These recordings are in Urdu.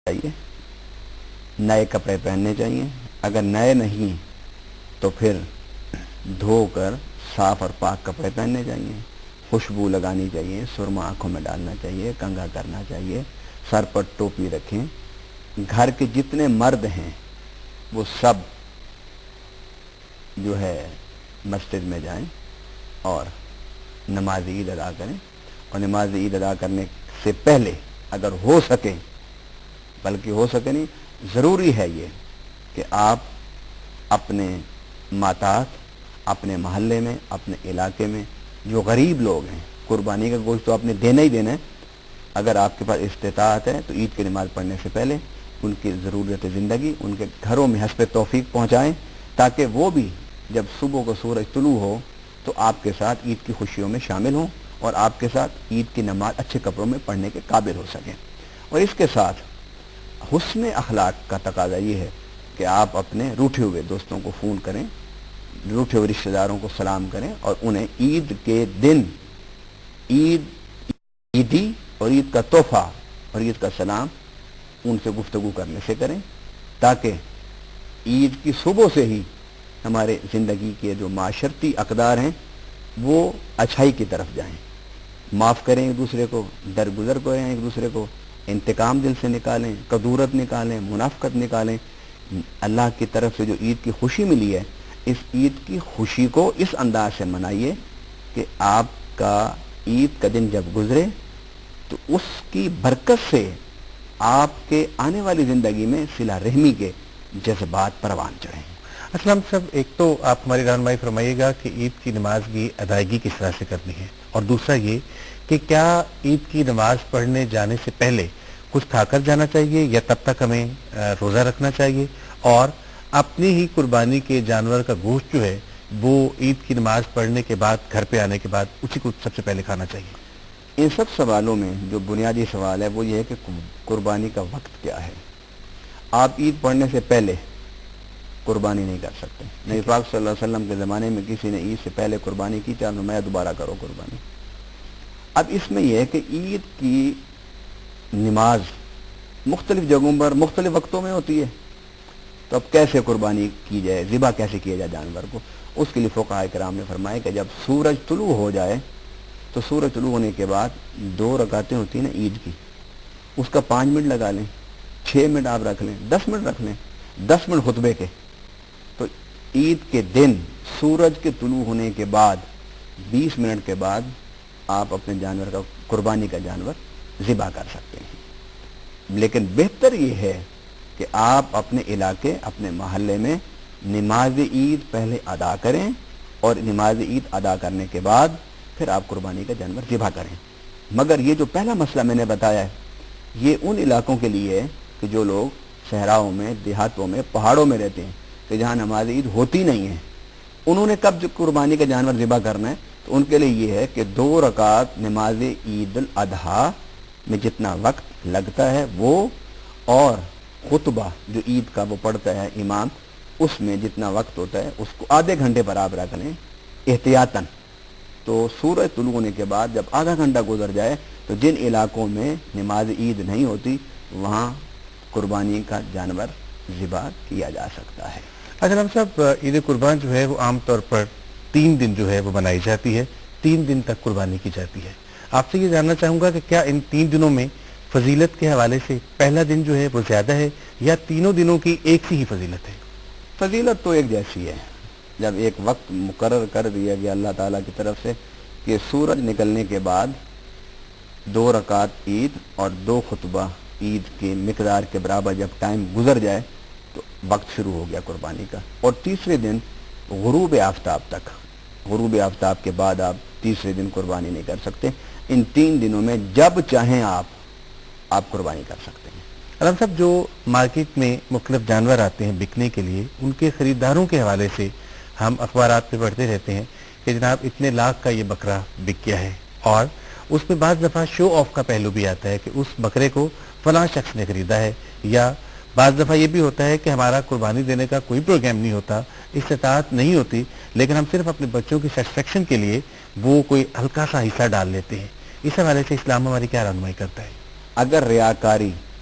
چاہیے، نئے کپڑے پہننے چاہیے، اگر نئے نہیں تو پھر دھو کر صاف اور پاک کپڑے پہننے چاہیے، خوشبو لگانی چاہیے، سرما آنکھوں میں ڈالنا چاہیے، کنگھا کرنا چاہیے، سر پر ٹوپی رکھیں۔ گھر کے جتنے مرد ہیں وہ سب جو ہے مسجد میں جائیں اور نماز عید ادا کریں، اور نماز عید ادا کرنے سے پہلے اگر ہو سکے، بلکہ ہو سکے نہیں، ضروری ہے یہ کہ آپ اپنے ماتحت، اپنے محلے میں، اپنے علاقے میں جو غریب لوگ ہیں، قربانی کا گوشت تو آپ نے دینا ہی دینا ہے، اگر آپ کے پاس استطاعت ہے تو عید کی نماز پڑھنے سے پہلے ان کی ضرورت زندگی ان کے گھروں میں حسب توفیق پہنچائیں، تاکہ وہ بھی جب صبح کو سورج طلوع ہو تو آپ کے ساتھ عید کی خوشیوں میں شامل ہوں اور آپ کے ساتھ عید کی نماز اچھے کپڑوں میں پڑھنے کے قابل ہو سکیں۔ اور اس کے ساتھ حسن اخلاق کا تقاضا یہ ہے کہ آپ اپنے روٹھے ہوئے دوستوں کو فون کریں، روٹھے ہوئے رشتہ داروں کو سلام کریں، اور انہیں عید کے دن عیدی اور عید کا تحفہ اور عید کا سلام ان سے گفتگو کرنے سے کریں، تاکہ عید کی صبح سے ہی ہمارے زندگی کے جو معاشرتی اقدار ہیں وہ اچھائی کی طرف جائیں، معاف کریں ایک دوسرے کو، درگزر کریں ایک دوسرے کو، انتقام دل سے نکالیں، کدورت نکالیں، منافقت نکالیں۔ اللہ کی طرف سے جو عید کی خوشی ملی ہے، اس عید کی خوشی کو اس انداز سے منائیے کہ آپ کا عید کا دن جب گزرے تو اس کی برکت سے آپ کے آنے والی زندگی میں صلہ رحمی کے جذبات پروان چڑھیں۔ اسلام صاحب، ایک تو آپ ہماری رہنمائی فرمائیے گا کہ عید کی نماز کی ادائیگی کس طرح سے کرنی ہے، اور دوسرا یہ کہ کیا عید کی نماز پڑھنے جانے سے پہلے کچھ کھا کر جانا چاہیے یا تب تک ہمیں روزہ رکھنا چاہیے، اور اپنی ہی قربانی کے جانور کا گوشت جو ہے وہ عید کی نماز پڑھنے کے بعد گھر پہ آنے کے بعد اسی کو سب سے پہلے کھانا چاہیے؟ ان سب سوالوں میں جو بنیادی سوال ہے وہ یہ ہے کہ قربانی کا وقت کیا ہے۔ آپ عید پڑھنے سے پہلے قربانی نہیں کر سکتے۔ نبی پاک صلی اللہ علیہ وسلم کے زمانے میں کسی نے عید سے پہلے قربانی کی، چاہے میں دوبارہ کرو قربانی۔ اب اس میں یہ ہے کہ عید کی نماز مختلف جگہوں پر مختلف وقتوں میں ہوتی ہے، تو اب کیسے قربانی کی جائے، ذبح کیسے کیا جائے جانور کو؟ اس کے لیے فقہاء کرام نے فرمایا کہ جب سورج طلوع ہو جائے تو سورج طلوع ہونے کے بعد 2 رکعتیں ہوتی ہیں نا عید کی، اس کا 5 منٹ لگا لیں، 6 منٹ آپ رکھ لیں، 10 منٹ رکھ لیں، 10 منٹ خطبے کے، تو عید کے دن سورج کے طلوع ہونے کے بعد 20 منٹ کے بعد آپ اپنے جانور کا قربانی کا جانور ذبح کر سکتے ہیں۔ لیکن بہتر یہ ہے کہ آپ اپنے علاقے، اپنے محلے میں نماز عید پہلے ادا کریں، اور نماز عید ادا کرنے کے بعد پھر آپ قربانی کا جانور ذبح کریں۔ مگر یہ جو پہلا مسئلہ میں نے بتایا ہے، یہ ان علاقوں کے لیے ہے کہ جو لوگ صحراؤں میں، دیہاتوں میں، پہاڑوں میں رہتے ہیں، کہ جہاں نماز عید ہوتی نہیں ہے، انہوں نے کب قربانی کا جانور ذبح کرنا ہے؟ تو ان کے لیے یہ ہے کہ 2 رکعت نماز عید الاضحیٰ میں جتنا وقت لگتا ہے وہ، اور خطبہ جو عید کا وہ پڑھتا ہے امام، اس میں جتنا وقت ہوتا ہے اس کو آدھے گھنٹے پر آپ رکھ لیں احتیاطاً۔ تو سورج طلوع ہونے کے بعد جب آدھا گھنٹہ گزر جائے تو جن علاقوں میں نماز عید نہیں ہوتی وہاں قربانی کا جانور ذبح کیا جا سکتا ہے۔ اسلام صاحب، عید قربان جو ہے وہ عام طور پر 3 دن جو ہے وہ منائی جاتی ہے، 3 دن تک قربانی کی جاتی ہے۔ آپ سے یہ جاننا چاہوں گا کہ کیا ان 3 دنوں میں فضیلت کے حوالے سے پہلا دن جو ہے وہ زیادہ ہے، یا تینوں دنوں کی ایک سی ہی فضیلت ہے؟ فضیلت تو ایک جیسی ہے۔ جب ایک وقت مقرر کر دیا گیا اللہ تعالیٰ کی طرف سے کہ سورج نکلنے کے بعد 2 رکعت عید اور 2 خطبہ عید کی مقدار کے برابر جب ٹائم گزر جائے تو وقت شروع ہو گیا قربانی کا، اور تیسرے دن غروب آفتاب تک، غروب آفتاب کے بعد آپ تیسرے دن قربانی نہیں کر سکتے۔ ان 3 دنوں میں جب چاہیں آپ قربانی کر سکتے ہیں۔ علام صاحب، جو مارکیٹ میں مختلف جانور آتے ہیں بکنے کے لیے، ان کے خریداروں کے حوالے سے ہم اخبارات پہ پڑھتے رہتے ہیں کہ جناب اتنے لاکھ کا یہ بکرا بک گیا ہے، اور اس میں بعض دفعہ شو آف کا پہلو بھی آتا ہے کہ اس بکرے کو فلاں شخص نے خریدا ہے، یا بعض دفعہ یہ بھی ہوتا ہے کہ ہمارا قربانی دینے کا کوئی پروگرام نہیں ہوتا، استطاعت نہیں ہوتی، لیکن ہم صرف اپنے بچوں کی سیٹسفیکشن کے لیے وہ کوئی ہلکا سا حصہ ڈال لیتے ہیں۔ اس حوالے سے اسلام ہماری کیا رہنمائی کرتا ہے؟ اگر ریاکاری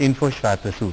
info@rasul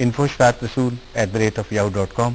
info@rasul@yahoo.com।